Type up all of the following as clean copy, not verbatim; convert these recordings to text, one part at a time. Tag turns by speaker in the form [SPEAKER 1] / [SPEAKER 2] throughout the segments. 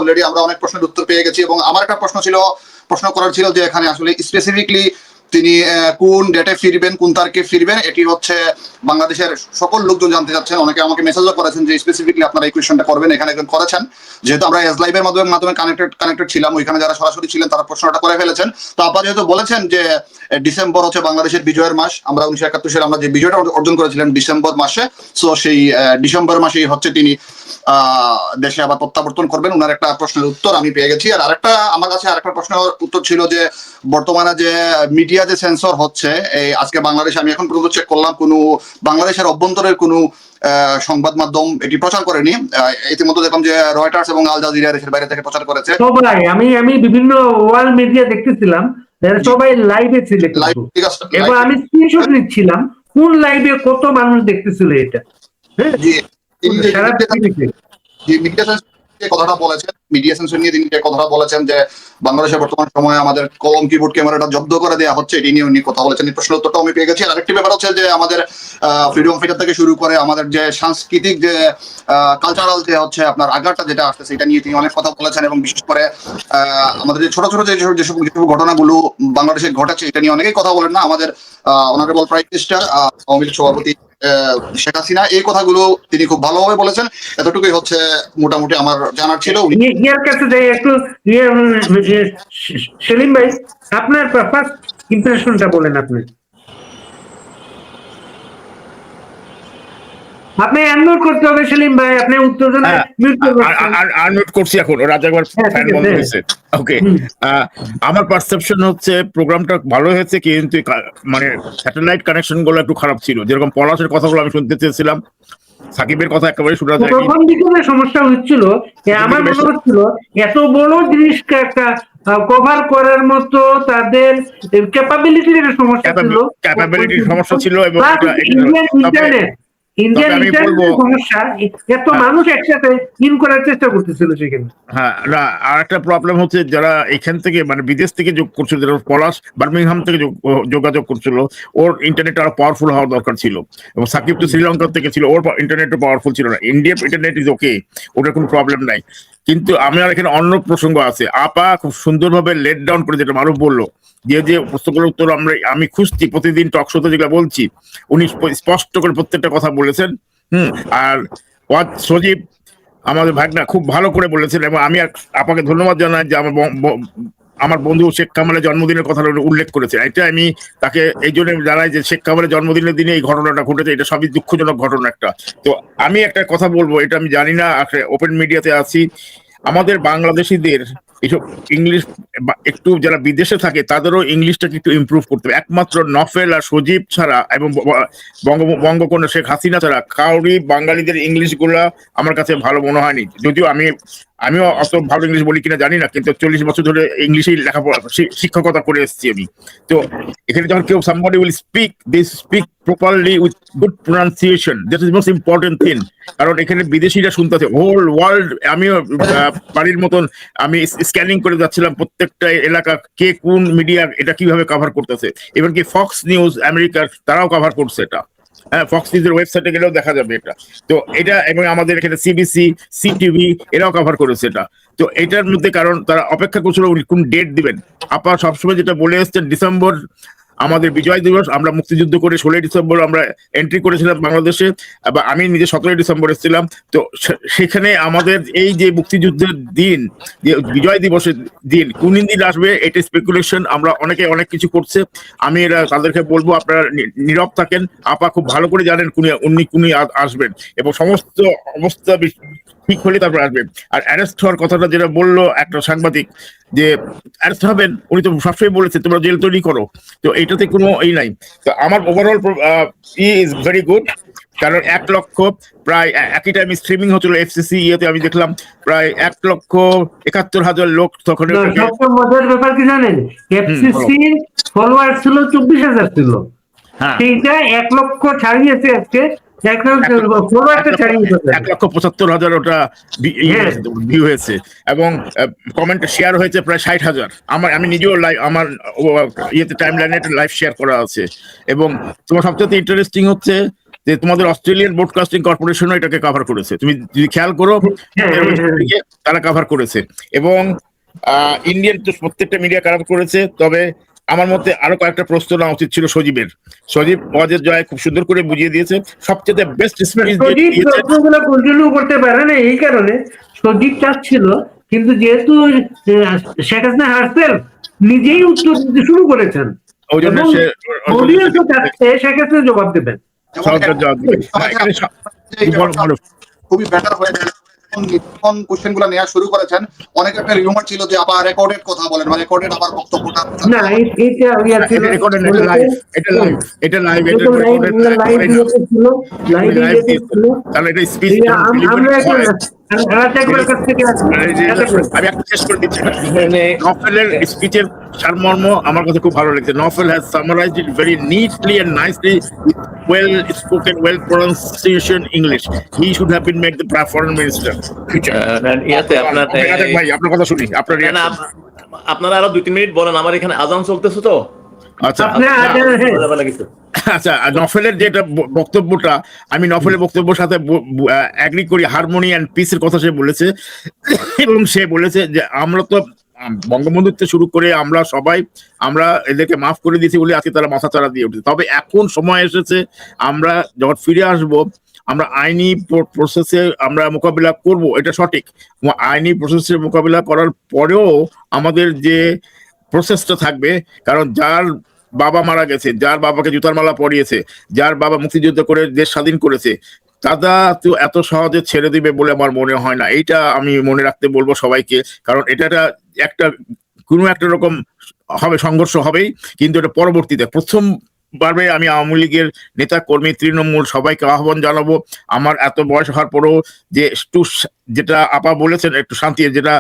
[SPEAKER 1] Already আমরা অনেক প্রশ্নের উত্তর পেয়ে গেছি, এবং আমার একটা প্রশ্ন করার ছিল যে এখানে আসলে স্পেসিফিকলি তিনি কোন ডেটে ফিরবেন, কোন তারিখে ফিরবেন, এটি হচ্ছে বাংলাদেশের সকল লোকজন জানতে চাচ্ছেন। অনেকে আমাকে মেসেজও করেছেন যে স্পেসিফিকলি আপনারা এই কোয়েশ্চনটা করবেন, এখানে একজন করেছেন। যেহেতু আমরা এস লাইভের মাধ্যমে কানেক্টেড ছিলাম, ওইখানে যারা সরাসরি ছিলেন তারা প্রশ্নটা করে ফেলেছেন। তো আপনারা যেহেতু বলেছেন যে ডিসেম্বর হচ্ছে বাংলাদেশের বিজয়ের মাস, আমরা 1971 সালে আমরা যে বিজয়টা অর্জন করেছিলাম ডিসেম্বর মাসে, সো সেই ডিসেম্বর মাসেই হচ্ছে তিনি দেশে আবার প্রত্যাবর্তন করবেন। ওনার একটা প্রশ্নের উত্তর আমি পেয়ে গেছি। আর আমার কাছে আরেকটা প্রশ্নের উত্তর ছিল যে বর্তমানে যে মিডিয়া যে সেন্সর হচ্ছে, এই আজকে বাংলাদেশে আমি এখন পর্যন্ত চেক করলাম কোনো বাংলাদেশের অভ্যন্তরের কোনো সংবাদ মাধ্যম এটি প্রচার করেনি। ইতিমধ্যে দেখলাম যে রয়টার্স এবং আল জাজিরা দেশের বাইরে থেকে প্রচার করেছে।
[SPEAKER 2] সবাই আমি বিভিন্ন ওয়ার্ল্ড মিডিয়া দেখতেছিলাম, সবাই লাইভে ছিল, এবং আমি স্ক্রিনশট নিচ্ছিলাম কোন লাইভে কত মানুষ দেখতেছিল এটা।
[SPEAKER 1] কথাটা বলেছেন মিডিয়া সেন্সর নিয়ে তিনি কথাটা বলেছেন যে বাংলাদেশের বর্তমান সময়ে আমাদের কলম কিবোর্ড ক্যামেরাটা জব্দ করে দেওয়া হচ্ছে, এটি নিয়ে উনি কথা বলেছেন। এই প্রশ্নের উত্তরটা আমি পেয়ে গেছি। আর আরেকটি ব্যাপার হচ্ছে যে আমাদের ফ্রিডম ফাইটার থেকে শুরু করে আমাদের যে সাংস্কৃতিক যে কালচারাল যে হচ্ছে আপনার আঘাতটা যেটা আসতেছে, এটা নিয়ে তিনি অনেক কথা বলেছেন, এবং বিশেষ করে আমাদের যে ছোট ছোট যেসব ঘটনাগুলো বাংলাদেশে ঘটেছে এটা নিয়ে অনেকেই কথা বলেন না। আমাদের honourable prime minister Awami League সভাপতি শেখ হাসিনা এই কথাগুলো তিনি খুব ভালোভাবে বলেছেন। এতটুকুই হচ্ছে মোটামুটি আমার জানার ছিল।
[SPEAKER 2] ইয়ার কাছে যাই একটু, সেলিম ভাই আপনার ফার্স্ট ইমপ্রেশনটা বলেন। আপনি আনমিউট করতে হবে সেলিম ভাই, আপনি উত্তর দেন।
[SPEAKER 3] আনমিউট করছি এখন, রাজা একবার ফ্যান বন্ধ হয়েছে। ওকে, আমার পারসেপশন হচ্ছে প্রোগ্রামটা ভালো হয়েছে, কিন্তু মানে স্যাটেলাইট কানেকশন গুলো একটু খারাপ ছিল। যেরকম পলাশের কথাগুলো আমি শুনতে চেয়েছিলাম, সাকিবের কথা একেবারে শোনা যায়।
[SPEAKER 2] প্রথম দিকে সমস্যা হচ্ছিল, আমার মনে হচ্ছিল এত বড় জিনিসটা একটা কভার করার মতো তাদের ক্যাপাবিলিটির সমস্যা ছিল, এবং ইন্ডিয়ান ইন্টারনেট সমস্যা, এত মানুষ একসাথে ইন করার চেষ্টা করতেছিল সেখানে।
[SPEAKER 3] হ্যাঁ, আর একটা প্রবলেম হচ্ছে যারা এখান থেকে মানে বিদেশ থেকে যোগ করছিল, যারা পলাশ বার্মিংহাম থেকে যোগাযোগ করছিল, ওর ইন্টারনেট আরো পাওয়ারফুল হওয়ার দরকার ছিল। এবং সাকিব তো শ্রীলঙ্কা থেকে ছিল, ওর ইন্টারনেটও পাওয়ারফুল ছিল না। ইন্ডিয়ার ইন্টারনেট ইজ ওকে, ওটার কোনো প্রবলেম নাই। কিন্তু আমার এখানে অন্য প্রসঙ্গ আছে। আপা খুব সুন্দরভাবে লেট ডাউন করে, যেটা মারুফ বললো, যে প্রশ্নগুলোর উত্তর আমি খুঁজছি প্রতিদিন টক শোতে যেগুলো বলছি, উনি স্পষ্ট করে প্রত্যেকটা কথা বলেছেন। আর সজীব আমাদের ভাগনা খুব ভালো করে বলেছেন, এবং আমি আপাকে ধন্যবাদ জানাই যে আমার বন্ধু শেখ কামালের জন্মদিনের কথা উল্লেখ করেছে। এটা আমি তাকে এই জন্য জানাই যে শেখ কামালের জন্মদিনের দিনে এই ঘটনাটা ঘটেছে, এটা সবই দুঃখজনক ঘটনা একটা। তো আমি একটা কথা বলবো, এটা আমি জানি না, ওপেন মিডিয়াতে আছি, আমাদের বাংলাদেশিদের এইসব ইংলিশ একটু যারা বিদেশে থাকে তাদেরও ইংলিশটাকে একটু ইমপ্রুভ করতে হবে। একমাত্র নফেল আর সজীব ছাড়া এবং বঙ্গকন্যা শেখ হাসিনা ছাড়া কাউরি বাঙালিদের ইংলিশ গুলা আমার কাছে ভালো মনে হয়নি। যদিও আমিও অত ভালো ইংলিশ বলি কিনা জানি না, কিন্তু 40 বছর ধরে ইংলিশেই লেখাপড়া শিক্ষকতা করে এসেছি আমি। তো এখানে যখন কেউ somebody will speak, they speak properly with good pronunciation. That is the most important thing. কারণ এখানে বিদেশিরা শুনতেছে হোল ওয়ার্ল্ড। আমিও বাড়ির মতন আমি স্ক্যানিং করে যাচ্ছিলাম প্রত্যেকটা এলাকা, কে কোন মিডিয়া এটা কিভাবে কভার করতেছে। এবার কি ফক্স নিউজ আমেরিকার, তারাও কভার করছে এটা। হ্যাঁ, ফক্স নিউজের ওয়েবসাইটে গেলেও দেখা যাবে এটা। তো এটা, এবং আমাদের এখানে সিবিসি, সিটিভি এরাও কভার করেছে এটা। তো এটার মধ্যে কারণ তারা অপেক্ষা করছিল উনি কোন ডেট দিবেন। আপা সবসময় যেটা বলে এসছেন, ডিসেম্বর আমাদের বিজয় দিবস, আমরা মুক্তিযুদ্ধ করে 16 ডিসেম্বর আমরা এন্ট্রি করেছিলাম বাংলাদেশে, বা আমি নিজে 17 ডিসেম্বর এসেছিলাম। তো সেখানে আমাদের এই যে মুক্তিযুদ্ধের দিন, যে বিজয় দিবসের দিন, কোন দিন আসবে এটা স্পেকুলেশন, আমরা অনেকে অনেক কিছু করছে। আমি এরা তাদেরকে বলবো আপনারা নীরব থাকেন। আপা খুব ভালো করে জানেন উনি আসবেন, এবং সমস্ত অবস্থা ঠিক হলে তারপর আসবেন। আর অ্যারেস্ট হওয়ার কথাটা যেটা বললো একটা সাংবাদিক, যে অ্যারেস্ট হবেন, উনি তো সবসময় বলেছে তোমরা জেল তৈরি করো। তো এইটাতে কোনো নাই। তো আমার ওভারঅল ইজ ভেরি গুড, কারণ 1 লক্ষ প্রায় একই টাইমে স্ট্রিমিং হচ্ছিল এফসিসি ইয়েতে, আমি দেখলাম প্রায় 1,71,000 লোক তখন।
[SPEAKER 2] মজার ব্যাপার কি জানেন, এফসিসি ফলোয়ার ছিল 24,000 ছিল, সেইটা 1 লক্ষ ছাড়িয়েছে আজকে,
[SPEAKER 3] 1,75,000 ওটা ভিউ হয়েছে, এবং কমেন্ট শেয়ার হয়েছে প্রায় 60,000। আমি নিজেও আমার ইয়েতে টাইম লাইনে লাইভ শেয়ার করা আছে। এবং তোমার সবচেয়ে ইন্টারেস্টিং হচ্ছে যে তোমাদের অস্ট্রেলিয়ান ব্রডকাস্টিং কর্পোরেশনও এটাকে কভার করেছে, তুমি যদি খেয়াল করো তারা কভার করেছে, এবং ইন্ডিয়ান তো প্রত্যেকটা মিডিয়া কভার করেছে। তবে আমার মতে আরো কয়েকটা প্রশ্ন নেওয়া উচিত ছিল সজীবের। সজীব ওয়াজেদ জয় খুব সুন্দর করে বুঝিয়ে দিয়েছে, সবচেয়ে বেস্ট স্পিচ
[SPEAKER 2] প্রশ্নগুলো কন্টিনিউ করতে পারে না, এই কারণে সজীব চাচ্ছিল, কিন্তু যেহেতু শেখ হাসিনা হারসেল নিজেই উত্তর দিতে শুরু করেছেন,
[SPEAKER 3] ওই জন্য সে
[SPEAKER 2] অডিয়েন্সও চাচ্ছে শেখ হাসিনা জবাব দেবেন।
[SPEAKER 1] খুবই বেটার হয়ে যায় যখন কোশ্চেন গুলো নেওয়া শুরু করেছেন। অনেক একটা রিউমার ছিল যে আবার রেকর্ডেড কথা বলেন বা রেকর্ডেড আবার বক্তব্যটা
[SPEAKER 2] না,
[SPEAKER 3] নফেলের স্পিচের সারমর্ম আমার কাছে খুব ভালো লেগেছে। Naufal has summarized it very neatly and nicely with well spoken, well pronunciation English. He should have been made the foreign minister. ভাই আপনার কথা শুনি,
[SPEAKER 4] আপনারা আরো 2-3 মিনিট বলেন, আমার এখানে আজান চলতেছে তো।
[SPEAKER 3] আচ্ছা আচ্ছা, নফেলের যেটা বক্তব্যটা, আমি নফেলের বক্তব্যের সাথে এগ্রি করি। হারমোনি অ্যান্ড পিসের কথা সে বলেছে, এবং সে বলেছে যে আমরা তো বঙ্গবন্ধু থেকে শুরু করে আমরা এদেরকে মাফ করে দিয়েছি বলে আজকে তারা মাথা চাড়া দিয়ে উঠেছে। তবে এখন সময় এসেছে, আমরা যখন ফিরে আসব, আমরা আইনি প্রসেসে আমরা মোকাবিলা করব, এটা সঠিক। আইনি প্রসেসে মোকাবিলা করার পরেও আমাদের যে প্রসেসটা থাকবে, কারণ যার বাবা মারা গেছে, যার বাবাকে জুতার মালা পরিয়েছে, যার বাবা মুক্তিযুদ্ধ করে দেশ স্বাধীন করেছে, তারা তো এত সহজে ছেড়ে দিবে বলে আমার মনে হয় না। এইটা আমি মনে রাখতে বলবো সবাইকে, কারণ এটা একটা কোনো একটা রকম হবে, সংঘর্ষ হবেই, কিন্তু এটা পরবর্তীতে। প্রথম পারবে আমি আওয়ামী লীগের নেতা কর্মী তৃণমূল সবাইকে আহ্বান জানাবো, আমার এত বয়স হওয়ার পরেও যে একটু, যেটা আপা বলেছেন একটু শান্তি, যেটা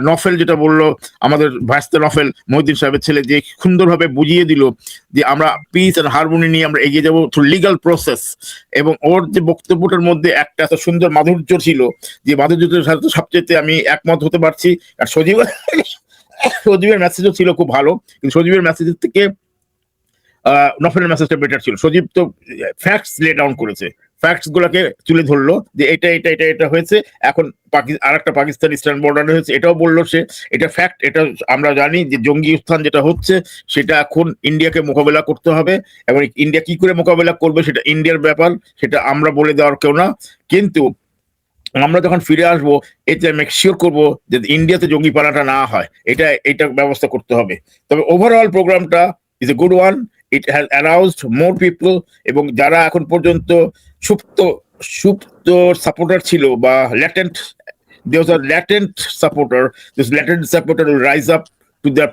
[SPEAKER 3] নফেল যেটা বললো, আমাদের ভাইস্তে নফেল মহিউদ্দিন সাহেবের ছেলে, যে সুন্দরভাবে বুঝিয়ে দিল যে আমরা পিস এন্ড হারমোনি নিয়ে আমরা এগিয়ে যাবো থ্রু লিগাল প্রসেস। এবং ওর যে বক্তব্যটার মধ্যে একটা এত সুন্দর মাধুর্য ছিল, যে মাধুর্যের সাথে সবচেয়ে আমি একমত হতে পারছি। আর সজীবের মেসেজও ছিল খুব ভালো, কিন্তু সজীবের মেসেজের থেকে নফেলের মেসেজটা বেটার ছিল। সজীব তো ফ্যাক্টস লে ডাউন করেছে, ফ্যাক্টস গুলাকে তুলে ধরলো যে এটা হয়েছে, এখন আর একটা পাকিস্তান ইস্টার্ন বর্ডারে হয়েছে, এটাও বললো সে, এটা ফ্যাক্ট। এটা আমরা জানি যে জঙ্গি উত্থান যেটা হচ্ছে সেটা এখন ইন্ডিয়াকে মোকাবেলা করতে হবে, এবং ইন্ডিয়া কি করে মোকাবেলা করবে সেটা ইন্ডিয়ার ব্যাপার, সেটা আমরা বলে দেওয়ার কেউ না। কিন্তু আমরা যখন ফিরে আসবো, এটা মেক শিওর করবো যে ইন্ডিয়াতে জঙ্গি পানাটা না হয়, এটা ব্যবস্থা করতে হবে। তবে ওভারঅল প্রোগ্রামটা is a good one. It has aroused more people, এবং যারা এখন পর্যন্ত সুপ্ত সাপোর্টার ছিল বা latent, there was a latent supporter, this latent supporter will rise up to the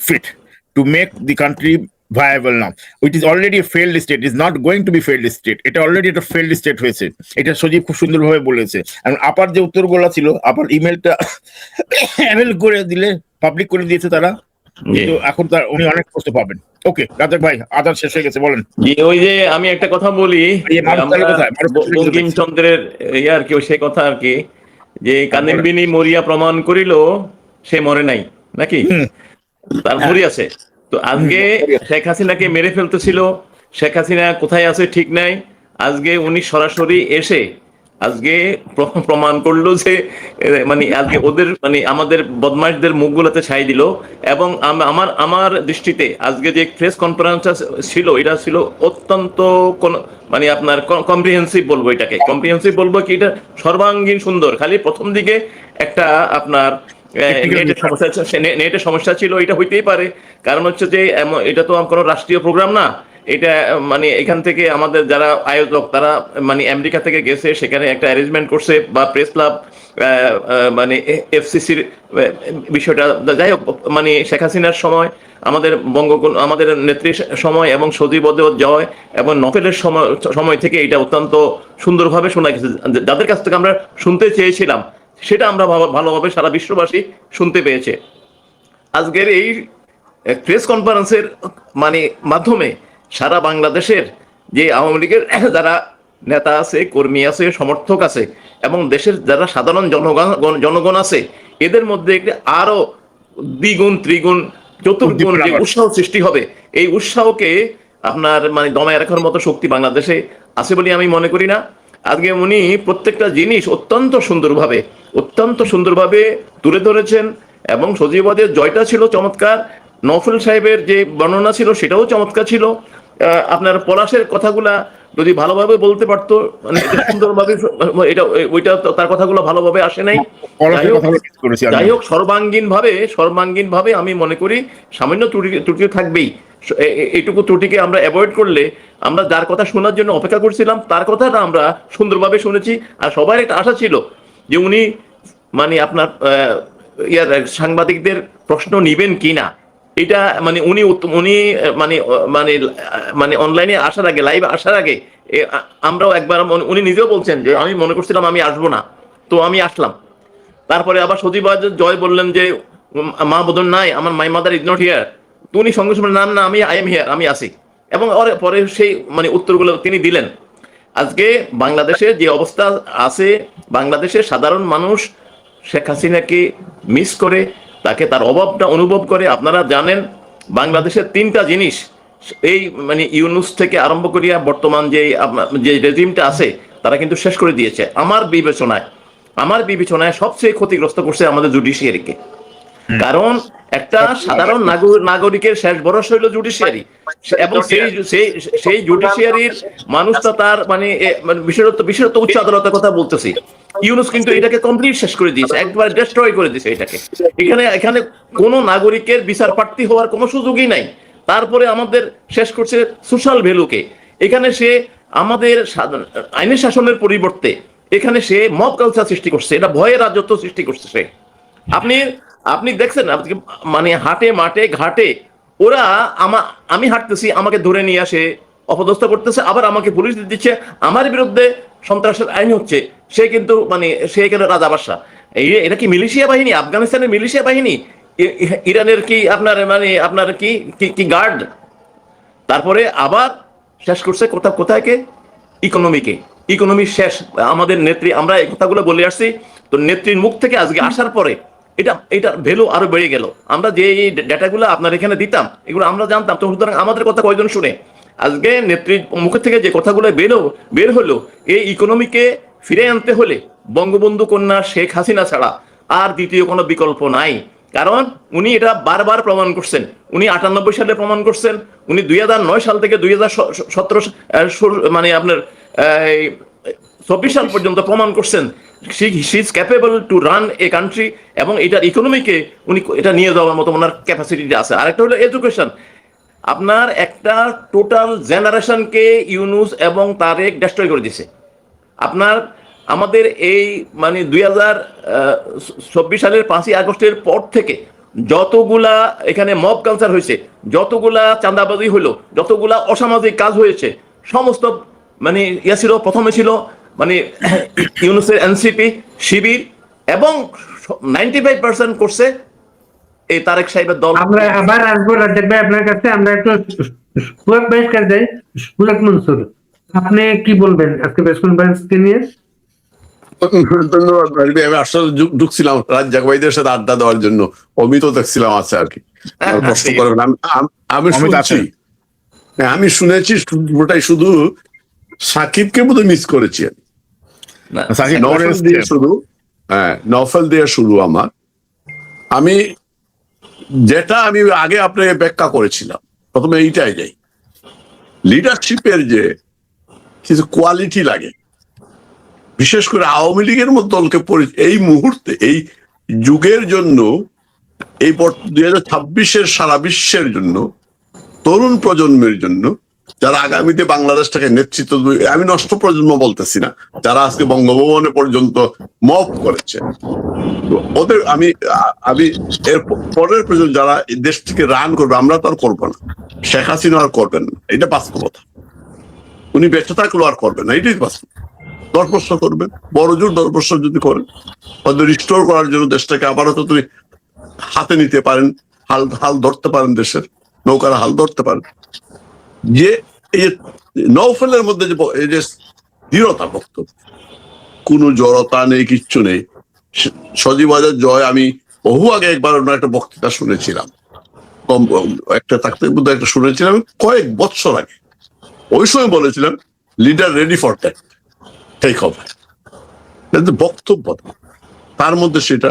[SPEAKER 3] feet to make the country viable now. It is already a failed state, it is not going to be failed state. এটা already একটা failed state হয়েছে, এটা সজীব খুব সুন্দরভাবে বলেছে। এবং আপার যে উত্তরগুলো ছিল, আপার ইমেলটা অ্যাভেল করে দিলে, পাবলিক করে দিয়েছে তারা, কিন্তু এখন তার উনি অনেক কষ্ট পাবেন। ওকে রাজাক ভাই, আদার শেষ হয়ে গেছে, বলেন।
[SPEAKER 4] ওই যে আমি একটা কথা বলি, বঙ্কিমচন্দ্রের আর কি, সে কথা আর কি, যে কানেবিনী মরিয়া প্রমাণ করিল সে মরে নাই, নাকি তার মরি আছে। তো আজকে শেখ হাসিনাকে মেরে ফেলতেছিল, শেখ হাসিনা কোথায় আছে ঠিক নাই, আজকে উনি সরাসরি এসে আজকে প্রমাণ করলো যে মানে আজকে ওদের মানে আমাদের বদমাইশদের মুখগুলোতে ছাই দিল। এবং আমার দৃষ্টিতে আজকে যে প্রেস কনফারেন্সটা ছিল, এটা ছিল অত্যন্ত মানে আপনার কম্প্রিহেন্সিভ বলবো, এটাকে কম্প্রিহেন্সিভ বলবো কি, এটা সর্বাঙ্গীন সুন্দর। খালি প্রথম দিকে একটা আপনার নেটের সমস্যা ছিল, এটা হইতেই পারে, কারণ হচ্ছে যে এটা তো কোনো রাষ্ট্রীয় প্রোগ্রাম না, এটা মানে এখান থেকে আমাদের যারা আয়োজক তারা মানে আমেরিকা থেকে গেছে, সেখানে একটা অ্যারেঞ্জমেন্ট করছে, বা প্রেস ক্লাব মানে এফসিসির বিষয়টা। যাই হোক, মানে শেখ হাসিনার সময়, আমাদের নেত্রীর সময়, এবং সজীবদের জয় এবং নফেলের সময় থেকে এটা অত্যন্ত সুন্দরভাবে শোনা গেছে। যাদের কাছ থেকে আমরা শুনতে চেয়েছিলাম সেটা আমরা ভালোভাবে সারা বিশ্ববাসী শুনতে পেয়েছে। আজকের এই প্রেস কনফারেন্সের মানে মাধ্যমে সারা বাংলাদেশের যে আওয়ামী লীগের যারা নেতা আছে, কর্মী আছে, সমর্থক আছে, এবং দেশের যারা সাধারণ জনগণ আছে, এদের মধ্যে আরো দ্বিগুণ, ত্রিগুণ, চতুর্গুণ যে উৎসাহ সৃষ্টি হবে, এই উৎসাহকে আপনার মানে দমায় রাখার মতো শক্তি বাংলাদেশে আছে বলে আমি মনে করি না। আজকে উনি প্রত্যেকটা জিনিস অত্যন্ত সুন্দরভাবে তুলে ধরেছেন, এবং সজীবদের জয়টা ছিল চমৎকার, নওফেল সাহেবের যে বর্ণনা ছিল সেটাও চমৎকার ছিল। আপনার পলাশের কথাগুলা যদি ভালোভাবে বলতে পারতো, মানে এটা সুন্দরভাবে, এটা ওইটা তার কথাগুলো ভালোভাবে আসে নাই। যাই হোক, সর্বাঙ্গীন ভাবে আমি মনে করি সামান্য ত্রুটি থাকবেই। এইটুকু ত্রুটিকে আমরা অ্যাভয়েড করলে, আমরা যার কথা শোনার জন্য অপেক্ষা করছিলাম তার কথাটা আমরা সুন্দরভাবে শুনেছি। আর সবার একটা আশা ছিল যে উনি মানে আপনার সাংবাদিকদের প্রশ্ন নিবেন কিনা, এটা মানে উনি মানে মানে মানে অনলাইনে আসার আগে, লাইভ আসার আগে আমরাও একবার, উনি নিজেও বলছেন যে আমি মনে করছিলাম আমি আসবো না, তো আমি আসলাম। তারপরে আবার সজীব জয় বললেন যে মা বোধন নাই, আমার my mother is not here. তো উনি সঙ্গে সঙ্গে নাম না, আমি আই এম হিয়ার, আমি আসি। এবং পরে সেই মানে উত্তরগুলো তিনি দিলেন। আজকে বাংলাদেশে যে অবস্থা আছে, বাংলাদেশের সাধারণ মানুষ শেখ হাসিনাকে মিস করে, তাকে তার অভাবটা অনুভব করে। আপনারা জানেন বাংলাদেশের 3টা জিনিস, এই মানে ইউনুস থেকে আরম্ভ করিয়া বর্তমান যে রেজিমটা আছে তারা কিন্তু শেষ করে দিয়েছে। আমার বিবেচনায় সবচেয়ে ক্ষতিগ্রস্ত করছে আমাদের জুডিশিয়ারিকে। কারণ একটা সাধারণ নাগরিকের শেষ ভরসা হইল জুডিশিয়ারি, এবং সেই জুডিশিয়ারির মানুষটা তার মানে বিশেষত উচ্চ আদালতের কথা বলতেছি, ইউনুস কিন্তু এটাকে কমপ্লিট শেষ করে দিয়েছে, একবার ডেস্ট্রয় করে দিয়েছে এটাকে। এখানে কোনো নাগরিকের বিচার প্রার্থী হওয়ার কোনো সুযোগই নাই। তারপরে আমাদের শেষ করছে সোশ্যাল ভ্যালুকে। এখানে সে আমাদের আইনের শাসনের পরিবর্তে এখানে সে মব কালচার সৃষ্টি করছে, এটা ভয়ের রাজত্ব সৃষ্টি করছে সে। আপনি দেখছেন মানে হাটে মাঠে ঘাটে ওরা আমি হাঁটতেছি, আমাকে ধরে নিয়ে আসে অপদস্থ করতেছে, আবার আমাকে পুলিশ দিচ্ছে, আমার বিরুদ্ধে সন্ত্রাসের আইন হচ্ছে। সে কিন্তু মানে সে এখানে রাজা বাদশা। এটা কি মিলিশিয়া বাহিনী? আফগানিস্তানের মিলিশিয়া বাহিনী? ইরানের কি আপনার কি গার্ড? তারপরে আবার শেষ করছে কোথায় ইকোনমি শেষ। আমাদের নেত্রী, আমরা এই কথাগুলো বলে আসছি, তো নেত্রীর মুখ থেকে আজকে আসার পরে এটা ভ্যালু আরো বেড়ে গেল। আমরা যে এই ডেটাগুলো আপনার এখানে দিতাম, এগুলো আমরা জানতাম, তো সুতরাং আমাদের কথা কয়জন শুনে? আজকে নেত্রীর মুখের থেকে যে কথাগুলো বের হলো, এই ইকোনমিকে ফিরে আনতে হলে বঙ্গবন্ধু কন্যা শেখ হাসিনা ছাড়া আর দ্বিতীয় কোনো বিকল্প নাই। কারণ উনি এটা বারবার প্রমাণ করছেন। উনি 98 সালে প্রমাণ করছেন, উনি 2009 সাল থেকে 2017 মানে আপনার 24 সাল পর্যন্ত প্রমাণ করছেন she is capable to run a country, এবং এটার ইকোনমিকে উনি এটা নিয়ে যাওয়ার মতো ওনার ক্যাপাসিটি আছে। আরেকটা হলো এডুকেশন। আপনার একটা টোটাল জেনারেশনকে ইউনুস এবং তারেক ডেস্ট্রয় করে দিছে। আপনার আমাদের এই মানে 2024 সালের 5ই আগস্টের পর থেকে যতগুলা এখানে মব কালচার হয়েছে, যতগুলা চাঁদাবাজি হলো, যতগুলা অসামাজিক কাজ হয়েছে, সমস্ত মানে প্রথমে ছিল মানে ইউনুসের এনসিপি, শিবির, এবং 95% করছে এই তারেক সাহেবের দল।
[SPEAKER 2] আমরা আবার আসবো রাজ্জাক ভাই আপনার কাছে। আমরা একটু সুয়াদ ভাইয়ের কাছে যাই। সুয়াদ মনসুর, আপনি কি বলবেন আজকে প্রেস কনফারেন্সকে নিয়ে?
[SPEAKER 5] ধন্যবাদ। আমি আসলে ঢুকছিলাম রাজ্জাক ভাইদের সাথে আড্ডা দেওয়ার জন্য, অমিত দেখছিলাম আছে আর কি, কষ্ট করবেন। আমি শুনেছি পুরোটাই, শুধু সাকিবকে বোধহয় মিস করেছি আমি। নওফেল দিয়ে শুরু আমার। আমি আগে আপনাকে ব্যাখ্যা করেছিলাম, প্রথমে এইটাই যাই, লিডারশিপের যে কিছু কোয়ালিটি লাগে, বিশেষ করে আওয়ামী লীগের মতো দলকে এই মুহূর্তে এই যুগের জন্য, এই 2026-এর সারা বিশ্বের জন্য, তরুণ প্রজন্মের জন্য, যারা আগামীতে বাংলাদেশটাকে নেতৃত্ব দেবে, আমি নষ্ট প্রজন্ম বলতেছি না, যারা আজকে বঙ্গভবনে পর্যন্ত মব করেছে, ওদের আমি এর পরের প্রজন্ম যারা এই দেশটিকে রান করবে, আমরা তো আর করবো না, শেখ হাসিনা আর করবেন না, এটা বাস্তবতা। উনি বেঁচে থাকলেও আর করবেন না, এটাই বাস্তব। 10 বছর করবেন, বড় জোর 10 বছর যদি করেন, ওদের রিস্টোর করার জন্য দেশটাকে আবারও তো তুমি হাতে নিতে পারেন, হাল ধরতে পারেন, দেশের নৌকার হাল ধরতে পারেন। যে এই নওফেলের মধ্যে যে দৃঢ়তা, বক্তব্য, কোনো জড়তা নেই, কিচ্ছু নেই। সজীব জয় আমি বহু আগে একবার একটা বক্তৃতা শুনেছিলাম, একটা থাকতে একটা শুনেছিলাম কয়েক বছর আগে, ওই সময় বলেছিলাম leader ready for that, take over. বক্তব্য তার মধ্যে সেটা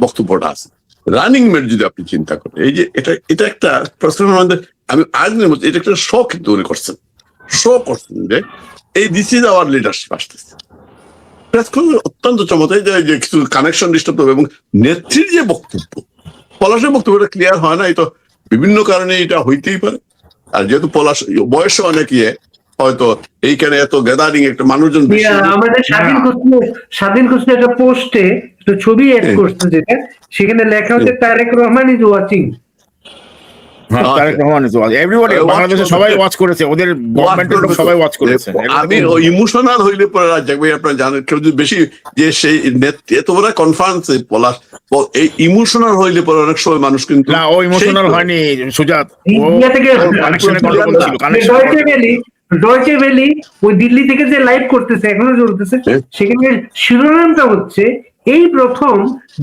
[SPEAKER 5] বক্তব্যটা আছে। রানিং মেট যদি আপনি চিন্তা করেন, এই যে এটা একটা প্রশ্নের মধ্যে আমি আরেকদিনের মধ্যে এটা একটা শখ কিন্তু উনি করছেন, যে এই দিস ইজ আওয়ার লিডারশিপ আসতেছে। অত্যন্ত চমৎকার যে কিছু কানেকশন ডিস্টার্ব হবে, এবং নেত্রীর যে বক্তব্য, পলাশের বক্তব্যটা ক্লিয়ার হয় না, এই তো বিভিন্ন কারণে এটা হইতেই পারে। আর যেহেতু পলাশ বয়সে অনেক হয়তো এইখানে এত গ্যাদারিং একটা মানুষজন
[SPEAKER 2] আমাদের স্বাধীন খুশি একটা পোস্টে একটা ছবি অ্যাড করছে, যেটা সেখানে লেখা হচ্ছে Tarique Rahman is watching.
[SPEAKER 3] Tarique Rahman is watching, everybody, বাংলাদেশে সবাই ওয়াচ করেছে, ওদের গভর্নমেন্টের লোক সবাই ওয়াচ করেছে।
[SPEAKER 5] আমি ইমোশনাল হইলে পরে রাজ্জাক ভাই আপনারা জানেন, কেউ যদি বেশি যে সেই এত বড় কনফারেন্সে পলাশ এই ইমোশনাল হইলে পরে অনেক সময় মানুষ কিন্তু
[SPEAKER 3] না, ও ইমোশনাল হয়নি সুজাত, ও কানেকশনে গন্ডগোল ছিল,
[SPEAKER 2] ডয়চে ভ্যালি ওই দিল্লি থেকে যে লাইভ করতেছে, এখনো চলতেছে, সেখানে শিরোনামটা হচ্ছে এই প্রথম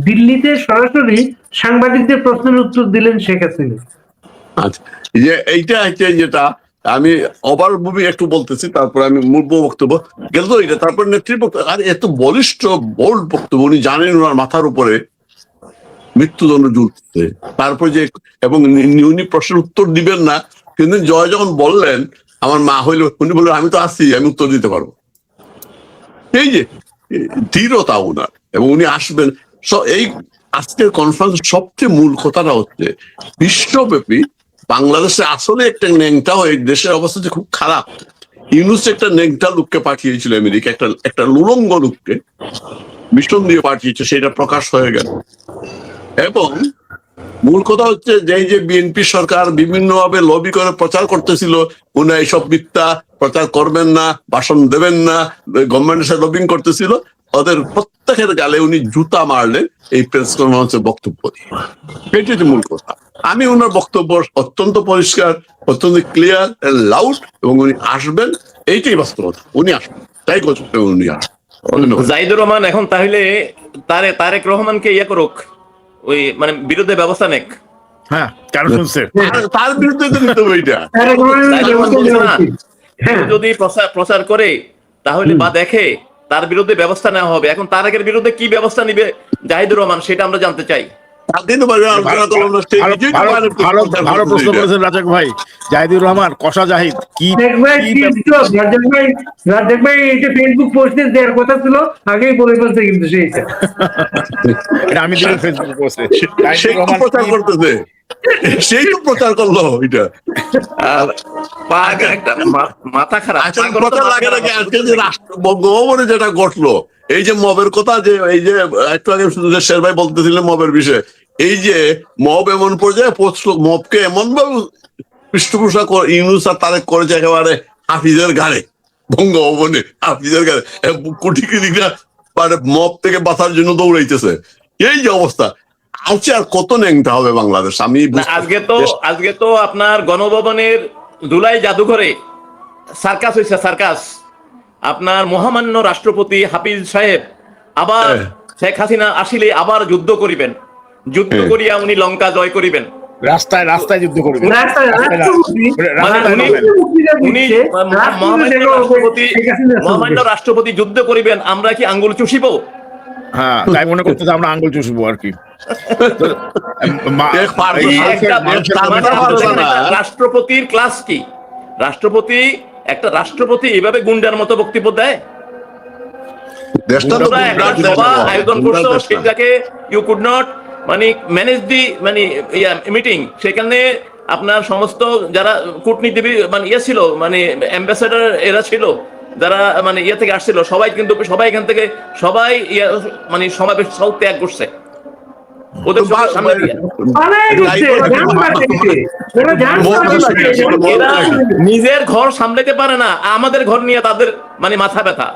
[SPEAKER 2] দিল্লিতে সরাসরি সাংবাদিকদের প্রশ্নের উত্তর দিলেন শেখ হাসিনা।
[SPEAKER 5] আচ্ছা, যে এইটা হচ্ছে যেটা আমি ওভার মুভি একটু বলতেছি, তারপর আমি মূল বক্তব্য গেল তো এটা, তারপর নেত্রী বক্তব্য। আর এত বলিষ্ঠ বোল্ড বক্তব্য, উনি জানেন ওনার মাথার উপরে মৃত্যুদণ্ড ঝুলছে, তারপর যে এবং উনি প্রশ্নের উত্তর দিবেন না, কিন্তু জয় যখন বললেন আমার মা হইল, উনি বললেন আমি তো আছি, আমি উত্তর দিতে পারবো। এই যে দৃঢ়তা উনার, এবং উনি আসবেন। এই আজকের কনফারেন্স সবচেয়ে মূল কথাটা হচ্ছে বিশ্বব্যাপী বাংলাদেশে আসলে একটা ন্যাংটা হয়ে দেশের অবস্থা যে খুব খারাপ। ইউনুস একটা ন্যাংটা লোককে পাঠিয়েছিল আমেরিকা, একটা লুলঙ্গ লোককে মিশন দিয়ে পাঠিয়েছে, সেটা প্রকাশ হয়ে গেল। এবং মূল কথা হচ্ছে যে বিএনপি সরকার বিভিন্নভাবে লবি করে প্রচার করতেছিল উনি এইসব মিথ্যা প্রচার করবেন না, ভাষণ দেবেন না, গভর্নমেন্টের সাথে লবিং করতেছিল, ওদের প্রত্যেকের গালে উনি জুতা মারলেন এই প্রেস কনফারেন্সের বক্তব্য দিয়ে। এটাই মূল কথা। আমি ওনার বক্তব্য অত্যন্ত পরিষ্কার, অত্যন্ত ক্লিয়ার, লাউড, এবং উনি আসবেন, এইটাই বাস্তবতা। উনি আসবেন, তাই উনি আসবেন।
[SPEAKER 4] জাহিদুর রহমান এখন তাহলে তারেক রহমানকে ইয়ে করুক, ওই মানে বিরুদ্ধে ব্যবস্থা নেক।
[SPEAKER 3] হ্যাঁ, কেন শুনছে
[SPEAKER 5] তার বিরুদ্ধে তো নিতে হবে এটা।
[SPEAKER 4] যদি প্রচার করে তাহলে বা দেখে, তার বিরুদ্ধে ব্যবস্থা নেওয়া হবে। এখন তারেকের বিরুদ্ধে কি ব্যবস্থা নিবে জাহিদুর রহমান, সেটা আমরা জানতে চাই।
[SPEAKER 3] ভালো প্রশ্ন করেছেন রাজাক ভাই। জাহিদুর রহমান, কষা জাহিদ কি
[SPEAKER 2] রাজ্জাক ভাই এটা ফেসবুক পোস্টে দেওয়ার কথা ছিল, আগেই বলে ফেলছে, কিন্তু সেইটা
[SPEAKER 3] আমি দিলাম ফেসবুক পোস্টে।
[SPEAKER 5] সেই প্রচার করতেছে, সেই তো প্রচার করলো এটা।
[SPEAKER 4] আর একটা মাথা খারাপ
[SPEAKER 5] কথা লাগে নাকি আজকে যে বঙ্গভবনে যেটা ঘটলো, এই যে মবের কথা, যে এই যে একটু আগে শের ভাই বলতেছিলেন মবের বিষয়ে, এই যে মব এমন পর্যায়ে পৌঁছলো, মবকে এমন ভাবে পৃষ্ঠপোষক ইউনুস আর তারেক করেছে একেবারে হাফিজের ঘাড়ে, বঙ্গভবনে হাফিজের ঘাড়ে কোটি কোটিটা মানে মব থেকে বাঁচার জন্য দৌড়াইতেছে। এই যে অবস্থা আছে, আর কত ন্যাংটা হবে বাংলাদেশ। আমি
[SPEAKER 4] আজকে তো আপনার গণভবনের ধুলাই জাদুঘরে সার্কাস হয়েছে, সার্কাস। আপনার মহামান্য রাষ্ট্রপতি হাফিজ সাহেব আবার শেখ হাসিনা আসিলে আবার যুদ্ধ করিবেন, যুদ্ধ করিয়া উনি লঙ্কা জয় করিবেন,
[SPEAKER 3] রাস্তায় যুদ্ধ করবেন।
[SPEAKER 4] মহামান্য রাষ্ট্রপতি যুদ্ধ করিবেন, আমরা কি আঙ্গুল চুষিব?
[SPEAKER 3] হ্যাঁ, তাই মনে করতেছে আমরা আঙ্গুল চুষবো আর কি।
[SPEAKER 4] রাষ্ট্রপতির ক্লাস কি? একটা রাষ্ট্রপতি এভাবে গুন্ডার মতো বক্তব্য দেয়? আয়োজন করছো, সেটাকে ইউ কুড নট মানে ম্যানেজ দি মানে মিটিং। সেখানে আপনার সমস্ত যারা কূটনীতিবিদ মানে ছিল, মানে অ্যাম্বাসেডার এরা ছিল, যারা মানে থেকে আসছিল, সবাই কিন্তু সবাই এখান থেকে সবাই মানে সমাবেশ স্থল ত্যাগ করছে ওদের সামনে দিয়ে। নিজের ঘর সামলাতে পারে না, আমাদের ঘর নিয়ে তাদের মানে মাথা ব্যথা।